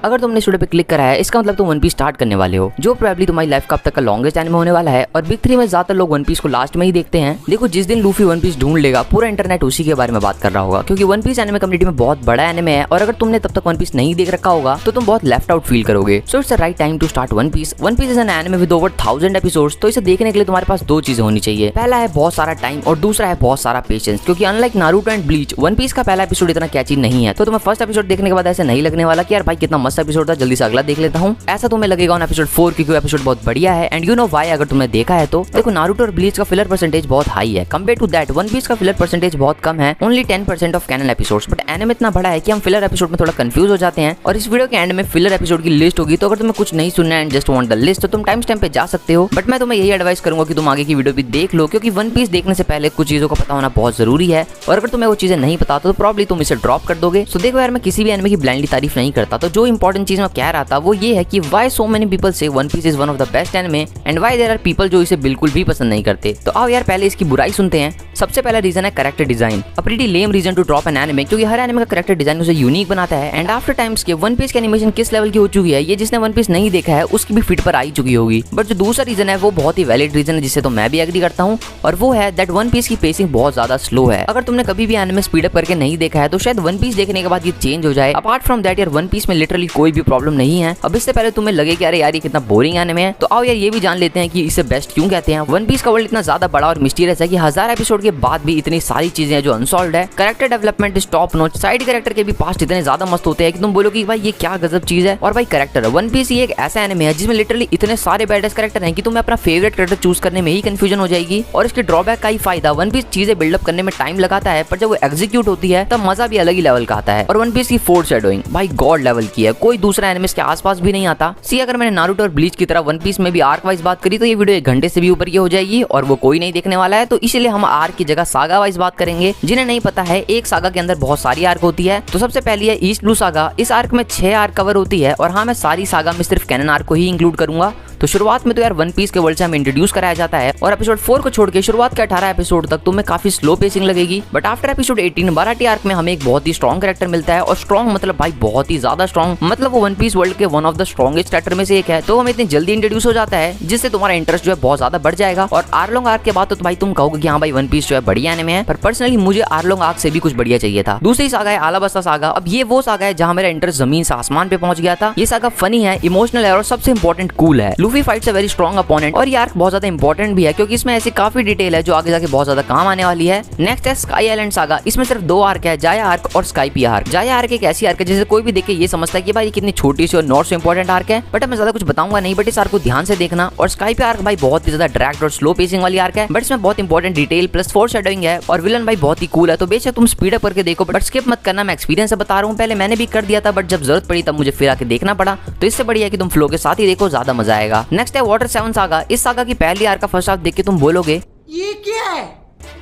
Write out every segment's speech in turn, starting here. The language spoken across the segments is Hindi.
अगर तुमने इस वीडियो पे क्लिक करा है इसका मतलब तुम वन पीस स्टार्ट करने वाले हो, जो प्रोबेबली तुम्हारी लाइफ का अब तक का लॉन्गेस्ट एनिमे होने वाला है। और बिग 3 में ज्यादातर लोग वन पीस को लास्ट में ही देखते हैं। देखो जिस दिन लूफी वन पीस ढूंढ लेगा पूरा इंटरनेट उसी के बारे में बात कर रहा होगा, क्योंकि वन पीस एनिमे कम्युनिटी में बहुत बड़ा एनिमे है। और अगर तुमने तब तक वन पीस नहीं देख रखा होगा तो तुम बहुत लेफ्ट आउट फील करोगे। So it's the right time to start One Piece. One Piece is an anime with over 1000 episodes. तो इसे देखने के लिए तुम्हारे पास दो चीजें होनी चाहिए। पहला है बहुत सारा टाइम और दूसरा है बहुत सारा पेशेंस, क्योंकि unlike Naruto and Bleach One Piece का पहला एपिसोड इतना कैची नहीं है। तो तुम्हें फर्स्ट एपिसोड देखने के बाद ऐसे नहीं लगने वाला कि यार भाई कितना मस्त एपिसोड था, जल्दी से अगला देख लेता हूँ। ऐसा तुम्हें लगेगा ऑन एपिसोड 4 क्योंकि एपिसोड बहुत बढ़िया है। एंड यू नो व्हाई, अगर तुमने देखा है तो देखो नारुतो और ब्लीच का फिलर परसेंटेज बहुत हाई है compare to that One Piece का फिलर परसेंटेज बहुत कम है, only 10% of canon episodes. But anime इतना बड़ा है कि हम फिलर एपिसोड में थोड़ा कंफ्यूज हो जाते हैं। और इस वीडियो के एंड में फिलर एपिसोड की लिस्ट होगी, तो अगर तुम्हें कुछ नहीं सुनना है and just want the list तो तुम टाइम स्टैम्प पे जा सकते हो। बट मैं तुम्हें यही एडवाइस करूंगा कि तुम आगे की वीडियो भी देख लो, क्योंकि वन पीस देखने से पहले कुछ चीजों का पता होना बहुत जरूरी है। और अगर तुम्हें वो चीजें नहीं पता तो प्रॉब्ली तुम इसे ड्रॉप कर दोगे। सो देखो यार, मैं किसी भी एनिमे की ब्लाइंडली तारीफ नहीं करता, तो जो इंपॉर्टेंट चीज मैं कह रहा था वो ये है कि why so many people say One Piece is one of the best anime and why there are people जो इसे बिल्कुल भी पसंद नहीं करते। तो आओ यार पहले इसकी बुराई सुनते हैं। सबसे पहला रीजन है character design. A pretty lame reason to drop an anime, क्योंकि हर एनिमे का कैरेक्टर डिजाइन उसे यूनिक बनाता है। एंड आफ्टर टाइम्स के वन पीस की एनिमेशन किस लेवल की हो चुकी है, ये जिसने वन पीस नहीं देखा है उसकी भी फिट पर आई चुकी होगी। बट जो दूसरा रीजन है वो बहुत ही वैलिड रीजन है, जिससे तो मैं भी एग्री करता हूँ, और वो है दैट वन पीस की पेसिंग बहुत ज्यादा स्लो है। अगर तुमने कभी भी एनिमे स्पीड अप करके नहीं देखा है तो शायद वन पीस देखने के बाद ये चेंज हो जाए। अपार्ट फ्रॉम दैट यार वन पीस में लिटरली कोई भी प्रॉब्लम नहीं है। अब इससे पहले तुम्हें लगे कि अरे यार ये कितना बोरिंग एनिमे है, तो आओ यार ये भी जान लेते हैं कि इसे बेस्ट क्यों कहते हैं। वन पीस का वर्ल्ड इतना ज्यादा बड़ा और मिस्टीरियस है कि 1000 एपिसोड के बाद भी इतनी सारी चीजें हैं जो अनसॉल्व्ड है। Character development is top notch. Side character के भी पास्ट इतने ज्यादा मस्त होते हैं कि तुम बोलो कि भाई ये क्या गजब चीज है। और भाई कैरेक्टर वन पीस ही एक ऐसा एनिमे है जिसमें लिटरली इतने सारे बैडेस्ट कैरेक्टर हैं कि तुम्हें अपना फेवरेट कैरेक्टर चूज करने में ही कंफ्यूजन हो जाएगी। और इसके ड्रॉबैक का ही फायदा, वन पीस चीजें बिल्डअप करने में टाइम लगाता है, पर जब वो एग्जीक्यूट होती है तब मजा भी अलग ही लेवल का आता है। और वन पीस की फोर शैडोइंग भाई गॉड लेवल की है, कोई दूसरा एनिमे के आसपास भी नहीं आता। सी अगर मैंने नारुतो और ब्लीच की तरह वन पीस में भी आर्क वाइज बात करी तो ये वीडियो 1 घंटे से भी ऊपर की हो जाएगी और वो कोई नहीं देखने वाला है। तो इसीलिए हम आर्क की जगह सागा वाइज बात करेंगे। जिन्हें नहीं पता है, एक सागा के अंदर बहुत सारी आर्क होती है। तो सबसे पहली है ईस्ट ब्लू सागा। इस आर्क में 6 आर्क कवर होती है। और हाँ, मैं सारी सागा में सिर्फ कैनन आर्क को ही इंक्लूड करूंगा। तो शुरुआत में तो यार वन पीस के वर्ल्ड से हमें इंट्रोड्यूस कराया जाता है, और एपिसोड 4 को छोड़ के शुरुआत के 18 एपिसोड तक तुम्हें काफी स्लो पेसिंग लगेगी। बट आफ्टर एपिसोड 18 बाराटी आर्क में हमें एक बहुत ही स्ट्रॉन्ग कैरेक्टर मिलता है। और स्ट्रॉन्ग मतलब भाई बहुत ही ज्यादा स्ट्रॉन्ग, मतलब वो वन पीस वर्ल्ड के one of the strongest character में से एक है। तो हमें इतनी जल्दी इंट्रोड्यूस हो जाता है जिससे तुम्हारा इंटरेस्ट जो है बहुत ज्यादा बढ़ जाएगा। और आर्लोंग आर्क के बाद तो भाई तुम कहोगे कि हाँ भाई वन पीस जो है बढ़िया एनिमे है, पर पर्सनली मुझे आर्लोंग आर्क से भी कुछ बढ़िया चाहिए था। दूसरी सागा है आलाबास्ता सागा। अब ये वो सागा है जहाँ मेरा इंटरेस्ट जमीन से आसमान पे पहुंच गया था। ये सागा फनी है, इमोशनल है और सबसे इंपॉर्टेंट कूल है। Luffy fights a very strong opponent, और ये आर्क बहुत ज्यादा इंपॉर्टेंट भी है क्योंकि इसमें ऐसी काफी डिटेल है जो आगे जाके बहुत ज्यादा काम आने वाली है। नेक्स्ट है स्काई आइलैंड सागा। इसमें सिर्फ 2 आर्क है, जाया आर्क और स्काईपी आर्क। जाया आर्क एक ऐसी आर्क है जिसे कोई भी देख के ये समझता है कि भाई ये कितनी छोटी सी और नॉट सो इंपॉर्टेंट आर्क है। बट मैं ज्यादा कुछ बताऊंगा नहीं, बट इस आर्क को ध्यान से देखना। और स्काईपी आर्क भाई बहुत ही ज्यादा ड्रैग्ड और स्लो पेसिंग वाली आर्क है, बट इसमें बहुत important detail plus four shadowing है। और विलन भाई बहुत ही कूल है, तो बेशक तुम स्पीड अप करके देखो, बट स्किप मत करना। मैं एक्सपीरियंस से बता रहा हूँ, पहले मैंने भी कर दिया था, बट जब जरूरत पड़ी तब मुझे फिर आके देखना पड़ा। तो इससे बढ़िया है कि तुम फ्लो के साथ ही देखो, ज्यादा मजा आएगा। नेक्स्ट है वाटर 7 सागा। इस सागा की पहली आर्क का फर्स्ट हाफ देख के तुम बोलोगे ये क्या है,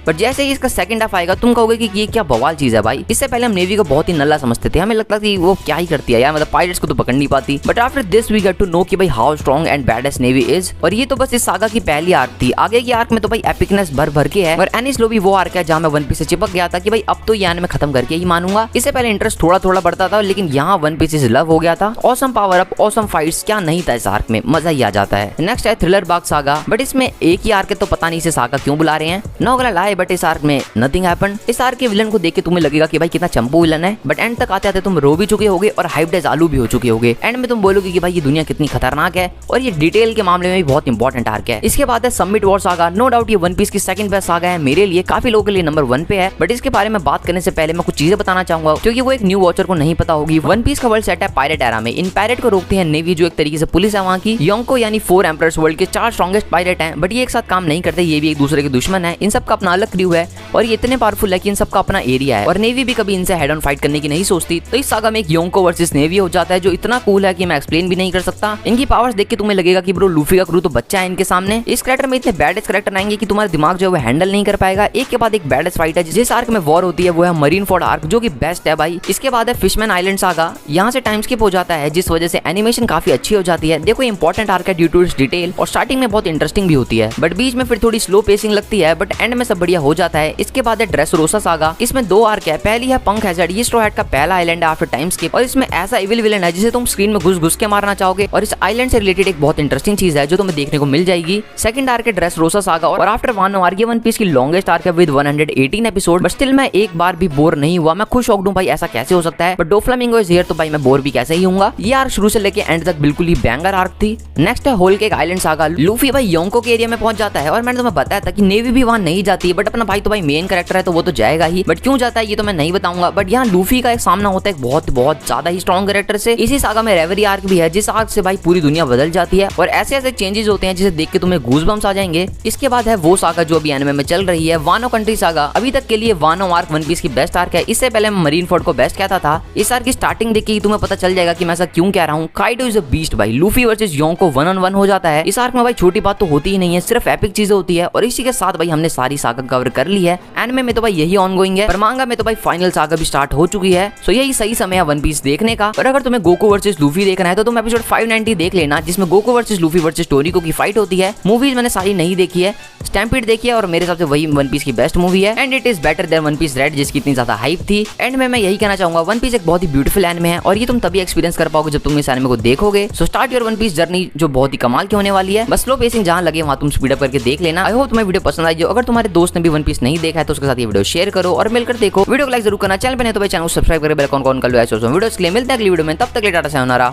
बट जैसे ही इसका सेकंड हाफ आएगा तुम कहोगे कि ये क्या बवाल चीज है भाई। इससे पहले हम नेवी को बहुत ही नल्ला समझते थे, हमें लगता था कि वो क्या ही करती है यार, मतलब पायरेट्स को तो पकड़ नहीं पाती। But after this we get to know कि भाई how strong and baddest navy is. और ये तो बस इस सागा की पहली आर्क थी, आगे की आर्क में तो भाई एपिकनेस भर भर के है। और एनिस लोबी वो आर्क है जहां मैं वन पीस से चिपक गया था कि भाई अब तो ये एनिमे खत्म करके ही मानूंगा। इससे पहले इंटरेस्ट थोड़ा थोड़ा बढ़ता था, लेकिन यहाँ वन पीस इज लव हो गया था। Awesome power up, awesome fights, क्या नहीं था इस आर्क में, मजा ही आ जाता है। नेक्स्ट है थ्रिलर बाग सागा। बट इसमें एक ही आर्क है तो पता नहीं इसे सागा क्यों बुला रहे हैं। नो गला लाए, बट इस आर्क में नथिंग हैपेंड। इस आर्क के विलन को देख के तुम्हें लगेगा कि भाई कितना चंपू विलन है, बट एंड तक आते आते तुम रो भी चुके होगे और हाइप्ड एज आलू भी हो चुके होगे। एंड में तुम बोलोगे कि भाई ये दुनिया कितनी खतरनाक है, और ये डिटेल के मामले में भी बहुत इंपॉर्टेंट आर्क है। इसके बाद है summit war saga. No doubt ये वन पीस की सेकंड बेस्ट सागा है, मेरे लिए काफी लोगों के लिए नंबर 1 पे है। बट इसके बारे में बात करने से पहले मैं कुछ चीजें बताना चाहूंगा, क्योंकि वो एक न्यू वॉचर को नहीं पता होगी। वन पीस का वर्ल्ड सेट है पायरेट एरा में। इन पायरेट को रोकते हैं नेवी, जो एक तरीके से पुलिस है वहाँ की। योंको यानी 4 एम्परर्स वर्ल्ड के 4 स्ट्रॉन्गेस्ट पायरेट हैं, बट ये एक साथ काम नहीं करते, ये भी एक दूसरे के दुश्मन है। इन सब का अपना अलग क्रू है और ये इतने पावरफुल है कि इन सबका अपना एरिया है, और नेवी भी कभी इनसे हेड ऑन फाइट करने की नहीं सोचती। तो इस सागा में एक योंको वर्सेस नेवी हो जाता है जो इतना कूल है कि मैं एक्सप्लेन भी नहीं कर सकता। इनकी पावर्स देख के तुम्हें लगेगा कि ब्रो लूफी का क्रू तो बच्चा है इनके सामने। इस कैरेक्टर में इतने बैडेस्ट कैरेक्टर आएंगे कि तुम्हारा दिमाग जो है वो हैंडल नहीं कर पाएगा। एक के बाद एक बैडेस्ट फाइट है। जिस आर्क में वॉर होती है वो है मरीन फोर्ड आर्क, जो कि बेस्ट है भाई। इसके बाद है फिशमैन आइलैंड सागा। यहाँ से टाइम स्किप हो जाता है, जिस वजह से एनिमेशन काफी अच्छी हो जाती है। देखो इंपॉर्टेंट आर्क है ड्यू टू इट्स डिटेल, और स्टार्टिंग में बहुत इंटरेस्टिंग भी होती है, बट बीच में फिर थोड़ी स्लो पेसिंग लगती है, बट एंड में सब बढ़िया हो जाता है। इसके बाद है ड्रेसरोसा सागा। इसमें 2 आर्क है। पहली है पंक हैजर्ड, ये स्ट्रॉ हैट का पहला आइलैंड है आफ्टर टाइम स्किप और इसमें ऐसा इविल विलन है जिसे तुम स्क्रीन में घुस के मारना चाहोगे और इस आइलैंड से रिलेटेड एक बहुत इंटरेस्टिंग चीज है जो तुम्हें देखने को मिल जाएगी। सेकंड आर्क है ड्रेसरोसा सागा और आफ्टर 1 आवर ये वन पीस की लॉन्गेस्ट आर्क है विद 118 एपिसोड। बट स्टिल मैं एक बार भी बोर नहीं हुआ। मैं खुश हो गया भाई ऐसा कैसे हो सकता है, बट डोफ्लामिंगो इज हियर तो भाई मैं बोर भी कैसे ही होऊंगा। ये आर्क शुरू से लेके एंड तक बिल्कुल ही बैंगर आर्क थी। नेक्स्ट है Whole Cake Island saga. Luffy भाई योंको के एरिया में पहुंच जाता है और मैंने तुम्हें बताया था कि नेवी भी वहां नहीं जाती है, बट अपना भाई तो भाई मेन कैरेक्टर है तो वो तो जाएगा ही, बट क्यों जाता है ये तो मैं नहीं बताऊंगा। बट यहाँ लूफी का एक सामना होता है बहुत ज्यादा ही स्ट्रॉन्ग कैरेक्टर से। इसी सागा में रेवरी आर्क भी है जिस आर्क से भाई पूरी दुनिया बदल जाती है और ऐसे ऐसे चेंजेस होते हैं जिसे देख के तुम्हें गूज़बम्स आ जाएंगे। इसके बाद है वो सागा जो अभी एनिमे में चल रही है, वानो कंट्री सागा। अभी तक के लिए वानो आर्क वन पीस की बेस्ट आर्क है। इससे पहले मैं मरीन फोर्ड को बेस्ट कहता था। इस आर्क की स्टार्टिंग देख के ही तुम्हें पता चल जाएगा कि मैं ऐसा क्यों कह रहा हूँ। काइडो इज अ बीस्ट भाई। लूफी वर्सेस योंको 1-on-1 हो जाता है। इस आर्क में भाई छोटी बात तो होती ही नहीं है, सिर्फ एपिक चीजें होती है और इसी के साथ भाई हमने सारी सागा कवर कर ली है। एनिमे में तो भाई यही ऑनगोइंग है, पर मांगा में तो भाई फाइनल सागा भी स्टार्ट हो चुकी है। सो यही सही समय है वन पीस देखने का। और अगर तुम्हें गोकू वर्सेस लूफी देखना है तो तुम एपिसोड 590 देख लेना जिसमें गोकू वर्सेस लूफी वर्सेस टोरिको की फाइट होती है। मूवीज मैंने सारी नहीं देखी है, स्टैम्पीड देखी है और मेरे हिसाब से वही वन पीस की बेस्ट मूवी है and it is better than One Piece Red जिसकी इतनी ज्यादा हाइप थी। एंड में मैं यही कहना चाहूंगा वन पीस एक बहुत ही ब्यूटीफुल एनिमे है और ये तुम तभी एक्सपीरियंस कर पाओगे जब तुम इस एनिमे को देखोगे। So start your One Piece journey जो बहुत ही कमाल की होने वाली है। बस स्लो पेसिंग जहां लगे वहां तुम स्पीड अप करके देख लेना। आई होप तुम्हें वीडियो पसंद आई। अगर तुम्हारे दोस्त ने भी वन पीस नहीं देखा है तो उसके साथ ये वीडियो शेयर करो और मिलकर देखो। वीडियो को लाइक जरूर करना, चैनल पे नहीं तो भाई चैनल को सब्सक्राइब करके बेल आइकन ऑन कर लो ऐसे वीडियोस के लिए। मिलते हैं अगली वीडियो में, तब तक के लिए टाटा sayonara,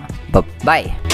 बाय।